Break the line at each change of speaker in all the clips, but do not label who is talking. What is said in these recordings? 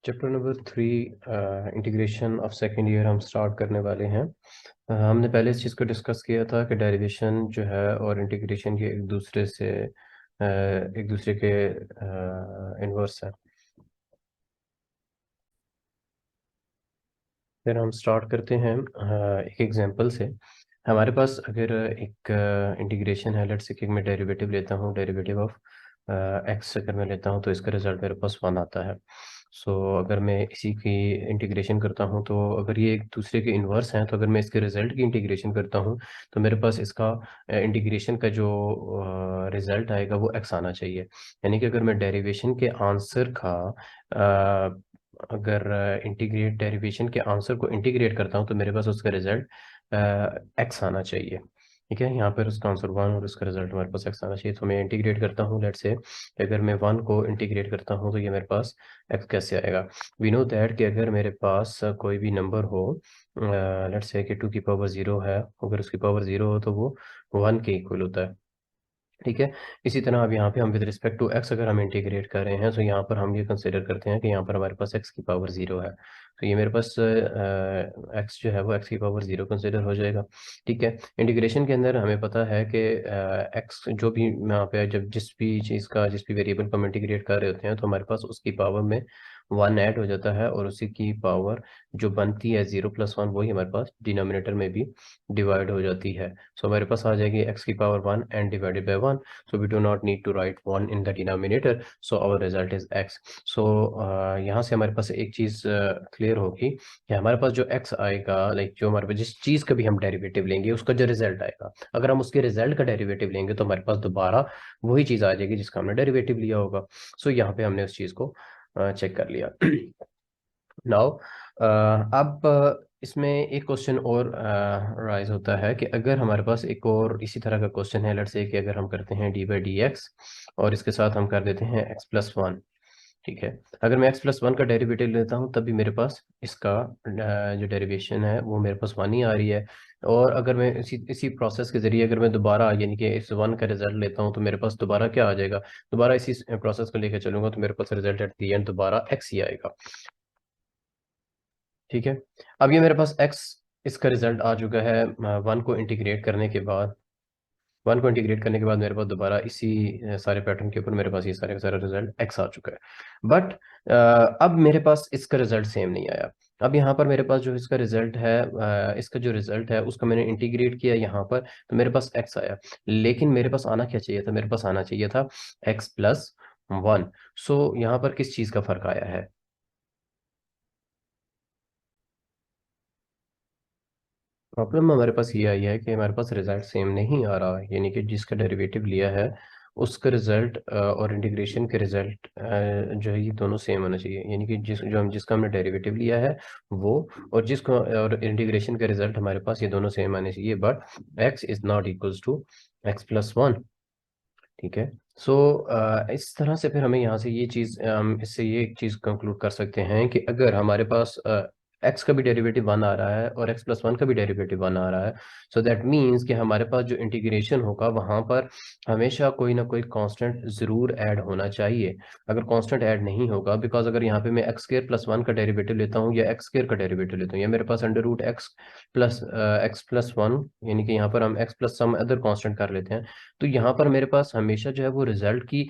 Chapter number 3 integration of second year हम start करने वाले हैं। हमने पहले इस चीज़ को डिस्कस किया था कि डेरिवेशन जो है और इंटीग्रेशन के एक दूसरे के इन्वर्स है। फिर हम स्टार्ट करते हैं एक एग्जांपल से। हमारे पास अगर एक इंटीग्रेशन है, लेट्स से कि मैं डेरिवेटिव लेता हूँ, डेरिवेटिव ऑफ एक्स अगर मैं लेता हूँ तो इसका रिजल्ट मेरे पास 1 आता है। सो अगर मैं इसी की इंटीग्रेशन करता हूँ तो अगर ये एक दूसरे के इन्वर्स हैं तो अगर मैं इसके रिजल्ट की इंटीग्रेशन करता हूँ तो मेरे पास इसका इंटीग्रेशन का जो रिजल्ट आएगा वो एक्स आना चाहिए। यानी कि अगर मैं डेरिवेशन के आंसर का अगर इंटीग्रेट डेरिवेशन के आंसर को इंटीग्रेट करता हूँ तो मेरे पास उसका रिजल्ट एक्स आना चाहिए। ठीक है, यहाँ पर उसका आंसर 1 और उसका रिजल्ट हमारे पास एक्स आना चाहिए। तो मैं इंटीग्रेट करता हूँ, लेट्स से अगर मैं 1 को इंटीग्रेट करता हूँ तो ये मेरे पास एक्स कैसे आएगा। वी नो दैट कि अगर मेरे पास कोई भी नंबर हो, लेट्स से कि 2 की पावर 0 है, अगर उसकी पावर 0 हो तो वो 1 के इक्वल होता है। ठीक है, इसी तरह अब यहाँ पे हम विद रिस्पेक्ट टू एक्स अगर हम इंटीग्रेट कर रहे हैं तो यहाँ पर हम ये कंसिडर करते हैं कि यहाँ पर हमारे पास एक्स की पावर 0 है, तो ये मेरे पास एक्स जो है वो एक्स की पावर 0 कंसिडर हो जाएगा। ठीक है, इंटीग्रेशन के अंदर हमें पता है कि एक्स जो भी यहाँ पे जब जिस भी वेरिएबल को हम इंटीग्रेट कर रहे होते हैं तो हमारे पास उसकी पावर में 1 ऐड हो जाता है और उसी की पावर जो बनती है 0+1 वही हमारे पास डिनोमिनेटर में भी डिवाइड हो जाती है। सो हमारे पास आ जाएगी x की power 1 and divided by 1। So we do not need to write 1 in the denominator, so our result is x। So यहाँ से हमारे पास एक चीज़ क्लियर होगी कि हमारे पास जो x आएगा, लाइक जो हमारे पास जिस चीज़ का भी हम डेरिवेटिव लेंगे उसका जो रिजल्ट आएगा, अगर हम उसके रिजल्ट का डेरिवेटिव लेंगे तो हमारे पास दोबारा वही चीज़ आ जाएगी जिसका हमने डेरिवेटिव लिया होगा। सो यहाँ पे हमने उस चीज़ को चेक कर लिया। नाउ अब इसमें एक क्वेश्चन और राइज होता है कि अगर हमारे पास एक और इसी तरह का क्वेश्चन है, लेट्स से कि अगर हम करते हैं d/dx और इसके साथ हम कर देते हैं x+1। ठीक है, अगर मैं x+1 का डेरिवेटिव लेता हूँ तब भी मेरे पास इसका जो डेरिवेशन है वो मेरे पास 1 ही आ रही है। और अगर मैं इसी इसी प्रोसेस के जरिए अगर मैं दोबारा यानी कि इस 1 का रिजल्ट लेता हूँ तो मेरे पास दोबारा क्या आ जाएगा, दोबारा इसी प्रोसेस को लेकर चलूंगा तो मेरे पास रिजल्ट एट दी एंड दोबारा x ही आएगा। ठीक है, अब ये मेरे पास x इसका रिजल्ट आ चुका है 1 को इंटीग्रेट करने के बाद। 1 को इंटीग्रेट करने के बाद मेरे पास दोबारा इसी सारे पैटर्न के ऊपर मेरे पास ये सारे का सारा रिजल्ट x आ चुका है। बट अब मेरे पास इसका रिजल्ट सेम नहीं आया। अब यहाँ पर मेरे पास जो इसका रिजल्ट है, इसका जो रिजल्ट है उसका मैंने इंटीग्रेट किया यहाँ पर तो मेरे पास x आया। लेकिन मेरे पास आना क्या चाहिए था, मेरे पास आना चाहिए था x+1। सो यहाँ पर किस चीज़ का फर्क आया है? प्रॉब्लम हमारे पास ये आई है कि हमारे पास रिजल्ट सेम नहीं आ रहा है, यानी कि जिसका डेरिवेटिव लिया है उसका रिजल्ट और इंटीग्रेशन के रिजल्ट जो है ये दोनों सेम होना चाहिए। यानी कि जिसका हमने डेरिवेटिव लिया है वो और जिसको और इंटीग्रेशन का रिजल्ट हमारे पास ये दोनों सेम आने चाहिए, but x is not equals to x+1। ठीक है, सो इस तरह से फिर हमें यहाँ से ये चीज़ इससे ये एक चीज़ कंक्लूड कर सकते हैं कि अगर हमारे पास x का भी डेरिवेटिव 1 आ रहा है और x+1 का भी डेरिवेटिव 1 आ रहा है, सो दैट मीन्स कि हमारे पास जो इंटीग्रेशन होगा वहाँ पर हमेशा कोई ना कोई कांस्टेंट ज़रूर ऐड होना चाहिए। अगर कांस्टेंट ऐड नहीं होगा, बिकॉज अगर यहाँ पे मैं x² + 1 का डेरिवेटिव लेता हूँ या x² का डेरिवेटिव लेता हूँ या मेरे पास x+x+1 यानी कि यहाँ पर हम x plus some other constant कर लेते हैं, तो यहाँ पर मेरे पास हमेशा जो है वो रिजल्ट के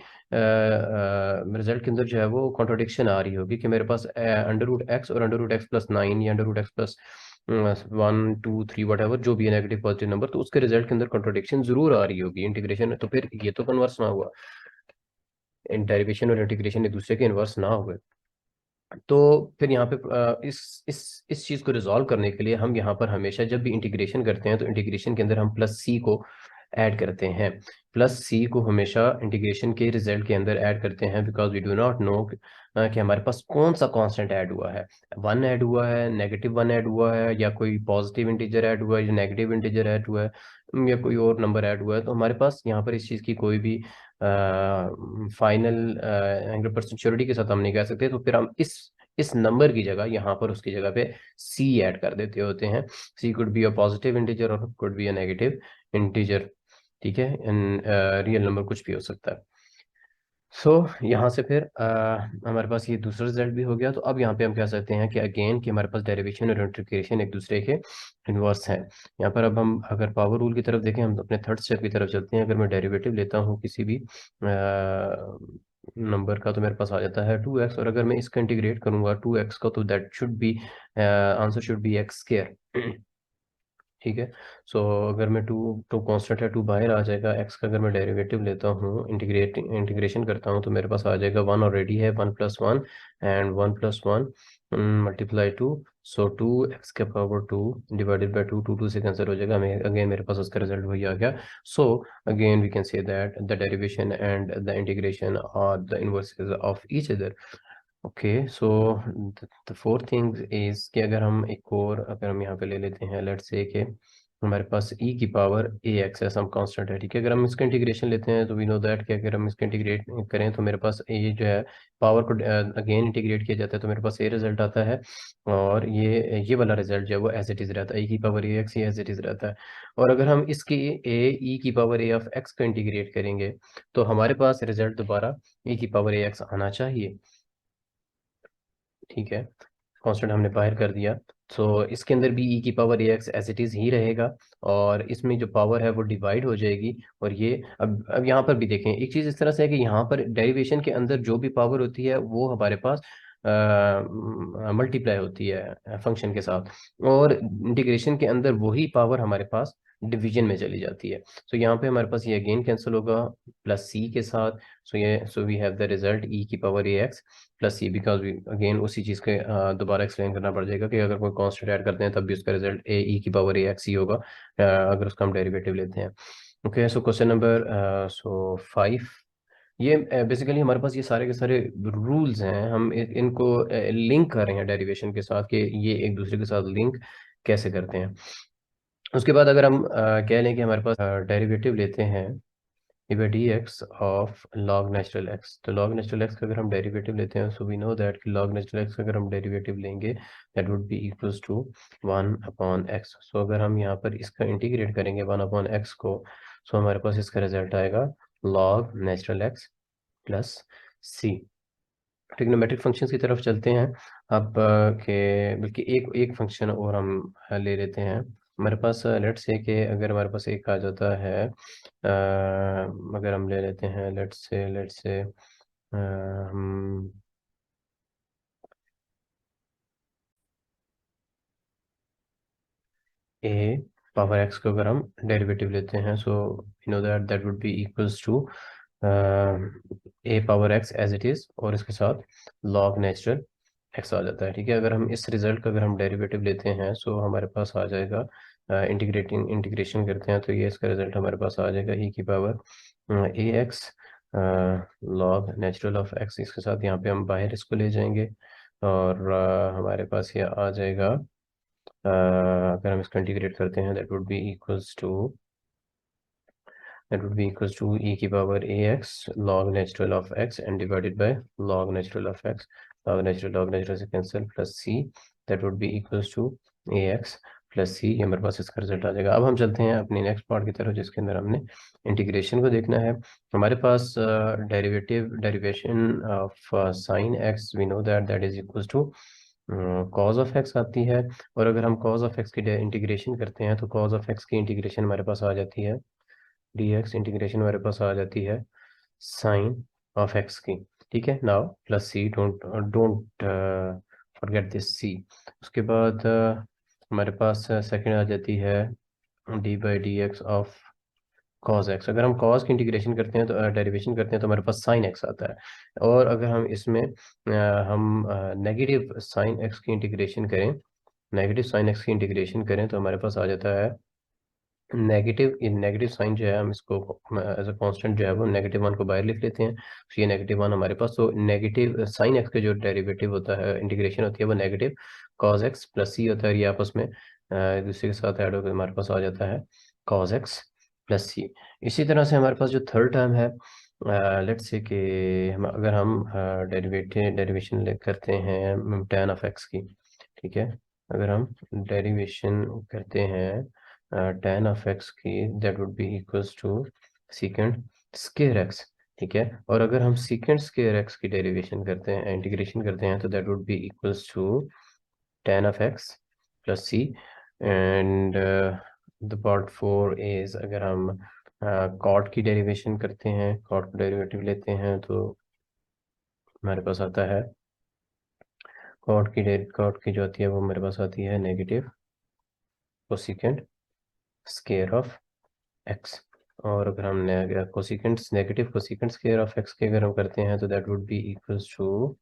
अंदर जो है वो कॉन्ट्रोडिक्शन आ रही होगी कि मेरे पास √x और √x+9 या √x+1 2 3 वट एवर जो भी है नेगेटिव पॉजिटिव नंबर, तो उसके रिजल्ट के अंदर कॉन्ट्रोडिक्शन जरूर आ रही होगी इंटीग्रेशन। तो फिर ये तो कन्वर्स ना हुआ, डेरिवेशन और इंटीग्रेशन एक दूसरे के इन्वर्स ना हुए। तो फिर यहाँ पे इस चीज़ को रिजॉल्व करने के लिए हम यहाँ पर हमेशा जब भी इंटीग्रेशन करते हैं तो इंटीग्रेशन के अंदर हम +c को ऐड करते हैं। +c को हमेशा इंटीग्रेशन के रिजल्ट के अंदर ऐड करते हैं, because we do not know कि हमारे पास कौन सा कांस्टेंट ऐड हुआ है। 1 ऐड हुआ है, -1 ऐड हुआ है, या कोई पॉजिटिव इंटीजर ऐड हुआ है, या नेगेटिव इंटीजर ऐड हुआ है, या कोई और नंबर ऐड हुआ है। तो हमारे पास यहाँ पर इस चीज़ की कोई भी फाइनल 100% श्योरिटी के साथ हम नहीं कह सकते। तो फिर हम इस नंबर की जगह यहाँ पर उसकी जगह पे c ऐड कर देते होते हैं। c could be a positive integer और could be a negative integer. ठीक है, रियल नंबर कुछ भी हो सकता है। सो यहाँ से फिर हमारे पास ये दूसरा रिजल्ट भी हो गया। तो अब यहाँ पे हम कह सकते हैं कि अगेन कि हमारे पास डेरिवेशन और इंटीग्रेशन एक दूसरे के इन्वर्स हैं। यहाँ पर अब हम अगर पावर रूल की तरफ देखें, हम अपने थर्ड स्टेप की तरफ चलते हैं। अगर मैं डेरिवेटिव लेता हूँ किसी भी नंबर का, तो मेरे पास आ जाता है 2x, और अगर मैं इसका इंटीग्रेट करूंगा 2x का, तो that should be answer should be x square. ठीक है। सो अगर मैं टू टू कॉन्स्टेंट है, टू बाहर आ जाएगा। एक्स का अगर मैं डेरिवेटिव लेता हूँ, इंटीग्रेशन करता हूँ, तो मेरे पास आ जाएगा 1 ऑलरेडी है, 1+1 एंड 1+1 मल्टीप्लाई 2। सो 2x के पावर 2 डिवाइडेड बाई 2, 2 से कैंसिल हो जाएगा। हमें अगेन मेरे पास उसका रिजल्ट वही आ गया। So again we can say that the derivation and the integration are the inverses of each other. Okay. So the fourth thing is कि अगर हम एक और अगर हम यहाँ पे ले लेते हैं, लेट्स से कि हमारे पास e की पावर ए एक्स है, सम कांस्टेंट है। ठीक है। अगर हम इसका इंटीग्रेशन लेते हैं, तो वी नो दैट कि अगर हम इसका इंटीग्रेट करें, तो मेरे पास ये जो है पावर को अगेन इंटीग्रेट किया जाता है, तो मेरे पास ये रिजल्ट आता है। और ये वाला रिजल्ट जो है वो एज इट इज रहता है, e की पावर ए एक्स, ये एज इट इज रहता है। और अगर हम इसकी e की पावर ए ऑफ एक्स को इंटीग्रेट करेंगे, तो हमारे पास रिजल्ट दोबारा e की पावर ए एक्स आना चाहिए। ठीक है। कांस्टेंट हमने बाहर कर दिया। सो इसके अंदर भी e की power A x as it is ही रहेगा, और इसमें जो पावर है वो डिवाइड हो जाएगी। और ये अब यहाँ पर भी देखें, एक चीज़ इस तरह से है कि यहाँ पर डेरिवेशन के अंदर जो भी पावर होती है वो हमारे पास मल्टीप्लाई होती है फंक्शन के साथ, और इंटीग्रेशन के अंदर वही पावर हमारे पास डिवीजन में चली जाती है। सो यहाँ पे हमारे पास ये अगेन कैंसिल होगा प्लस सी के साथ। So we have the result e की power A x plus C, because again उसी चीज़ के दोबारा एक्सप्लेन करना पड़ जाएगा कि अगर कोई कांस्टेंट ऐड करते हैं तब भी उसका रिजल्ट ए ई की पावर ए एक्स ही होगा, अगर उसका हम डेरिवेटिव लेते हैं। ओके। सो क्वेश्चन नंबर 5, ये बेसिकली हमारे पास ये सारे के सारे रूल्स हैं, हम इनको लिंक कर रहे हैं डेरिवेशन के साथ, कि ये एक दूसरे के साथ लिंक कैसे करते हैं। उसके बाद अगर हम कह लें कि हमारे पास डेरिवेटिव लेते हैं d x of log natural x, तो लॉग नेचुरल एक्स का अगर हम डेरिवेटिव लेते हैं, सो वी नो दैट कि लॉग नेचुरल एक्स का अगर हम डेरिवेटिव लेंगे, that would be equals to 1/x। So अगर हम यहाँ पर इसका इंटीग्रेट करेंगे 1/x को, सो हमारे पास इसका रिजल्ट आएगा लॉग नेचुरल एक्स प्लस सी। ट्रिग्नोमेट्रिक फंक्शंस की तरफ चलते हैं अब, के बल्कि एक एक फंक्शन और हम ले लेते हैं। हमारे पास लेट्स से कि अगर हमारे पास एक आ जाता है, अगर हम ले लेते हैं लेट्स से हम ए पावर एक्स को अगर हम डेरिवेटिव लेते हैं, so you know that that would be equals to a power x as it is, और इसके साथ लॉग नेचुरल एक्स आ जाता है। ठीक है। अगर हम इस रिजल्ट का अगर हम डेरिवेटिव लेते हैं, सो हमारे पास आ जाएगा, इंटीग्रेशन करते हैं, तो ये इसका रिजल्ट हमारे पास आ जाएगा e की power A x log natural of x. इसके साथ यहाँ पे हम बाहर इसको ले जाएंगे, और हमारे पास ये आ जाएगा, अगर हम इसको इंटीग्रेट करते हैं, that would be equals to e की power A X log natural of x and divided by log natural of x। log natural से cancel plus c, that would be equals to A x plus C. ये हमारे पास इसका result आ जाएगा। अब हम चलते हैं अपने नेक्स्ट पार्ट की तरफ, जिसके अंदर हमने इंटीग्रेशन को देखना है। हमारे पास derivation of sine X, we know that that is equals to cos of X आती है। और अगर हम कॉज ऑफ एक्स की इंटीग्रेशन करते हैं, तो कॉज ऑफ एक्स की इंटीग्रेशन हमारे पास आ जाती है डी एक्स, इंटीग्रेशन हमारे पास आ जाती है साइन ऑफ एक्स की। ठीक है। Now plus C, don't don't forget this C. उसके बाद हमारे पास सेकंड आ जाती है D by D x of cos X. अगर हम कॉज की इंटीग्रेशन करते हैं, तो डेरिवेशन करते हैं, तो हमारे पास साइन एक्स आता है। और अगर हम इसमें हम नेगेटिव साइन एक्स की इंटीग्रेशन करें, नेगेटिव साइन एक्स की इंटीग्रेशन करें, तो हमारे पास आ जाता है नेगेटिव साइन जो है, हम इसको एज अ कांस्टेंट जो है वो -1 को बाहर लिख लेते हैं। तो ये -1 हमारे पास, तो नेगेटिव साइन एक्स का जो डेरिवेटिव होता है, इंटीग्रेशन होती है, वो नेगेटिव कॉज एक्स प्लस सी होता है। ये आपस में एक दूसरे के साथ ऐड होकर हमारे पास आ जाता है कॉज एक्स प्लस सी। इसी तरह से हमारे पास जो थर्ड टर्म है, लेट्स से कि हम अगर हम डेरिवेशन करते हैं tan ऑफ एक्स की। ठीक है। अगर हम डेरिवेशन करते हैं tan ऑफ एक्स की, that would be equals to secant square x. ठीक है। और अगर हम सीकेंट स्क्वायर एक्स की डेरिवेशन करते हैं, इंटीग्रेशन करते हैं, तो that would be equals to tan of x plus C. And the part 4 is, अगर हम कॉट की डेरिवेशन करते हैं, कॉट का डेरिवेटिव लेते हैं, तो हमारे पास आता है कॉट की जो आती है वो हमारे पास आती है negative cosecant square of x. और अगर हमने cosecant negative cosecant square of x के अगर हम करते हैं, तो that would be equals to,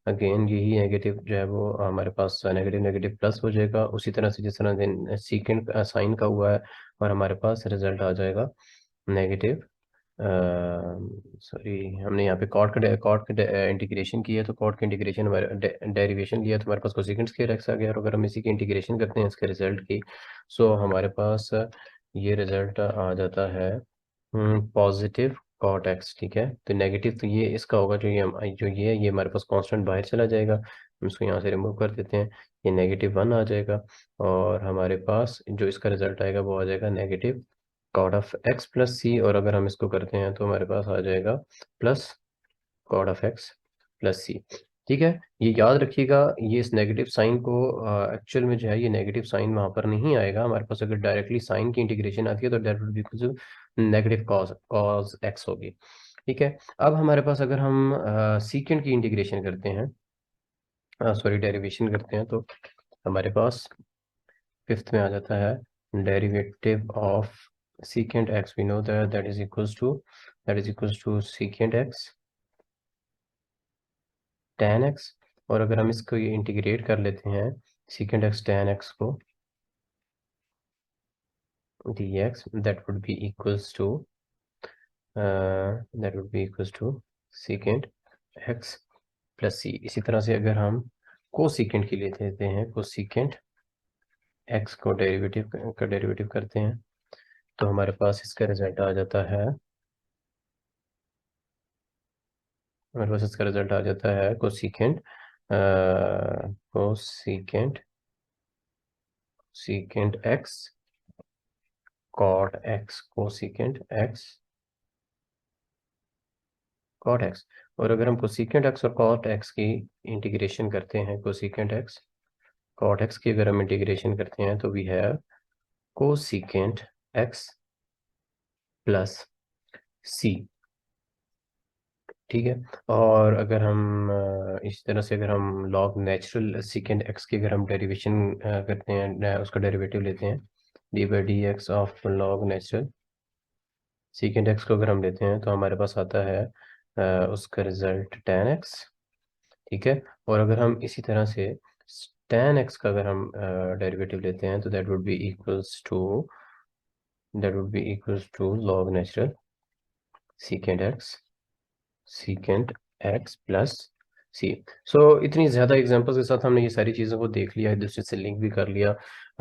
again यही नेगेटिव जो है वो हमारे पास नेगेटिव नेगेटिव प्लस हो जाएगा, उसी तरह से जिस तरह सीकेंट साइन का हुआ है, और हमारे पास रिजल्ट आ जाएगा नेगेटिव। सॉरी, हमने यहाँ पे कॉट का इंटीग्रेशन किया, तो कॉट का इंटीग्रेशन हमारे डेरिवेशन लिया, तो हमारे पास कोसिकेंट स्क्वायर एक्स आ गया। और अगर हम इसी की इंटीग्रेशन करते हैं इसके रिजल्ट की, सो हमारे पास ये रिजल्ट आ जाता है पॉजिटिव कॉट एक्स। ठीक है, तो नेगेटिव तो ये इसका होगा, जो ये हमारे पास कांस्टेंट बाहर चला जाएगा, हम इसको यहाँ से रिमूव कर देते हैं, ये -1 आ जाएगा। और हमारे पास जो इसका रिजल्ट आएगा वो आ जाएगा negative cot of X plus C. और अगर हम इसको करते हैं तो हमारे पास आ जाएगा plus cot of X plus C. ठीक है, ये याद रखिएगा, ये इस नेगेटिव साइन को एक्चुअल में जो है ये नेगेटिव साइन वहां पर नहीं आएगा हमारे पास। अगर डायरेक्टली साइन की इंटीग्रेशन आती है तो that would be equal to negative cos cos x होगी। ठीक है, अब हमारे पास अगर हम सीकेंड की इंटीग्रेशन करते हैं, सॉरी डेरिवेशन करते हैं, तो हमारे पास फिफ्थ में आ जाता है derivative of secant x। we know that that is equals to secant x tan x। और अगर हम इसको ये इंटीग्रेट कर लेते हैं secant x tan x को dx, that would be equals to secant x plus c। इसी तरह से अगर हम कोसिकेंट की लेते हैं, कोसिकेंट x को डेरिवेटिव करते हैं, तो हमारे पास इसका रिजल्ट आ जाता है, cosecant cosecant secant x cot x, cosecant x cot x. और अगर हम कोसिकेंट एक्स और कॉट एक्स की इंटीग्रेशन करते हैं, कोसिकेंट एक्स कॉट एक्स की अगर हम इंटीग्रेशन करते हैं, तो we have cosecant X plus C. ठीक है, और अगर हम इस तरह से अगर हम लॉग नेचुरल सीकेंट एक्स की अगर हम डेरिवेशन करते हैं, उसका डेरिवेटिव लेते हैं, D by D x of log natural secant x को अगर हम लेते हैं, तो हमारे पास आता है उसका रिजल्ट tan x। ठीक है, और अगर हम इसी तरह से tan x का अगर हम डेरिवेटिव लेते हैं, तो that would be equals to log natural secant X plus C. So इतनी ज़्यादा एग्जांपल्स के साथ हमने ये सारी चीज़ों को देख लिया, एक दूसरे से लिंक भी कर लिया।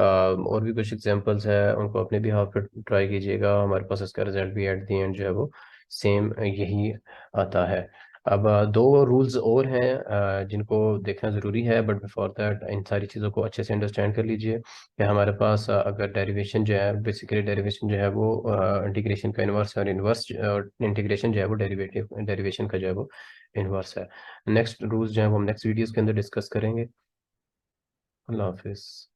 और भी कुछ एग्जांपल्स है, उनको अपने भी हाथ पर ट्राई कीजिएगा, हमारे पास इसका रिजल्ट भी एट दी एंड जो है वो सेम यही आता है। अब दो रूल्स और हैं जिनको देखना ज़रूरी है, बट बिफोर दैट इन सारी चीज़ों को अच्छे से अंडरस्टैंड कर लीजिए कि हमारे पास अगर डेरिवेशन जो है, बेसिकली डेरिवेशन जो है वो इंटीग्रेशन का इन्वर्स है, और इन्वर्स इंटीग्रेशन जो है वो डेरिवेशन का जो है वो इन्वर्स है। नेक्स्ट रूल्स जो है वो हम नेक्स्ट वीडियोस के अंदर डिस्कस करेंगे। अल्लाह हाफिज़।